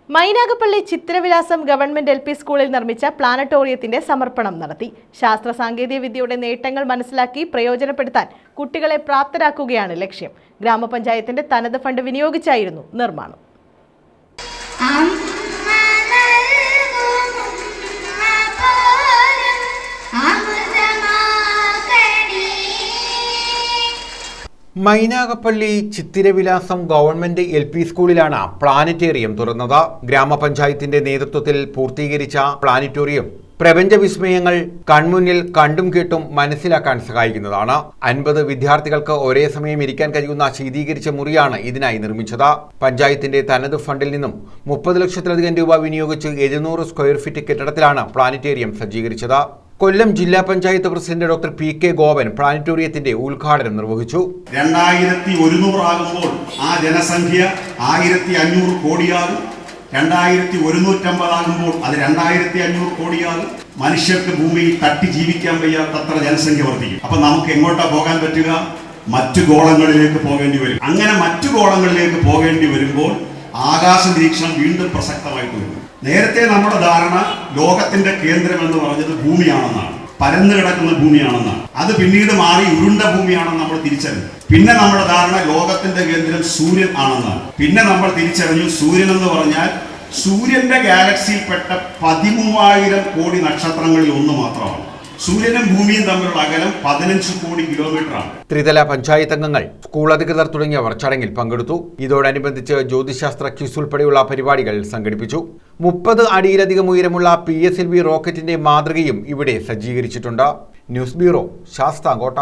Mynagappally Chithravilasam government LP സ്കൂളിൽ നിർമ്മിച്ച പ്ലാനറ്റോറിയത്തിന്റെ സമർപ്പണം നടത്തി. ശാസ്ത്ര സാങ്കേതിക വിദ്യയുടെ നേട്ടങ്ങൾ മനസ്സിലാക്കി പ്രയോജനപ്പെടുത്താൻ കുട്ടികളെ പ്രാപ്തരാക്കുകയാണ് ലക്ഷ്യം. ഗ്രാമപഞ്ചായത്തിന്റെ തനത് ഫണ്ട് വിനിയോഗിച്ചായിരുന്നു നിർമ്മാണം. മൈനാഗപ്പള്ളി ചിത്തിരവിലാസം ഗവൺമെന്റ് LP സ്കൂളിലാണ് പ്ലാനറ്റേറിയം തുറന്നത്. ഗ്രാമപഞ്ചായത്തിന്റെ നേതൃത്വത്തിൽ പൂർത്തീകരിച്ച പ്ലാനറ്റോറിയം പ്രപഞ്ച വിസ്മയങ്ങൾ കൺമുന്നിൽ കണ്ടും കേട്ടും മനസ്സിലാക്കാൻ സഹായിക്കുന്നതാണ്. 50 വിദ്യാർത്ഥികൾക്ക് ഒരേ സമയം ഇരിക്കാൻ കഴിയുന്ന ശീതീകരിച്ച മുറിയാണ് ഇതിനായി നിർമ്മിച്ചത്. പഞ്ചായത്തിന്റെ തനത് ഫണ്ടിൽ നിന്നും 30 ലക്ഷത്തിലധികം രൂപ വിനിയോഗിച്ച് 700 സ്ക്വയർ ഫീറ്റ് കെട്ടിടത്തിലാണ് പ്ലാനറ്റേറിയം സജ്ജീകരിച്ചത്. കൊല്ലം ജില്ലാ panchayat president doctor PK Gopan പ്ലാനറ്റോറിയത്തിന്റെ ഉദ്ഘാടനം നിർവഹിച്ചു. 2100 ആകുമ്പോൾ ആ ജനസംഖ്യ 1500 കോടിയാകും. 2150 ആകുമ്പോൾ അത് 2500 കോടിയാകും. മനുഷ്യർക്ക് ഭൂമിയിൽ തട്ടി ജീവിക്കാൻ വയ്യാത്തത്ര ജനസംഖ്യ വർദ്ധിക്കും. അപ്പൊ നമുക്ക് എങ്ങോട്ടാ പോകാൻ പറ്റുക? മറ്റു ഗോളങ്ങളിലേക്ക് പോകേണ്ടി വരും. അങ്ങനെ മറ്റു ഗോളങ്ങളിലേക്ക് പോകേണ്ടി വരുമ്പോൾ ആകാശ നിരീക്ഷണം വീണ്ടും പ്രസക്തമായിട്ട് വരും. നേരത്തെ നമ്മുടെ ധാരണ ലോകത്തിന്റെ കേന്ദ്രം എന്ന് പറഞ്ഞത് ഭൂമിയാണെന്നാണ്, പരന്നു കിടക്കുന്ന ഭൂമിയാണെന്നാണ്. അത് പിന്നീട് മാറി ഉരുണ്ട ഭൂമിയാണെന്ന് നമ്മൾ തിരിച്ചറിഞ്ഞു. പിന്നെ നമ്മുടെ ധാരണ ലോകത്തിന്റെ കേന്ദ്രം സൂര്യൻ ആണെന്നാണ്. പിന്നെ നമ്മൾ തിരിച്ചറിഞ്ഞു സൂര്യൻ എന്ന് പറഞ്ഞാൽ സൂര്യന്റെ ഗാലക്സിയിൽപ്പെട്ട 13,000 കോടി നക്ഷത്രങ്ങളിൽ ഒന്ന് മാത്രമാണ്. സൂര്യനും ഭൂമിയും തമ്മിലുള്ള അകലം 15 കോടി കിലോമീറ്ററാണ്. ത്രിതല പഞ്ചായത്ത് അംഗങ്ങൾ, സ്കൂൾ അധികൃതർ തുടങ്ങിയവർ ചടങ്ങിൽ പങ്കെടുത്തു. ഇതോടനുബന്ധിച്ച് ജ്യോതിശാസ്ത്ര ക്വിസ് ഉൾപ്പെടെയുള്ള പരിപാടികൾ സംഘടിപ്പിച്ചു. 30 അടിയിലധികം ഉയരമുള്ള PSLV റോക്കറ്റിന്റെ മാതൃകയും ഇവിടെ സജ്ജീകരിച്ചിട്ടുണ്ട്. News bureau, Sasthamkotta.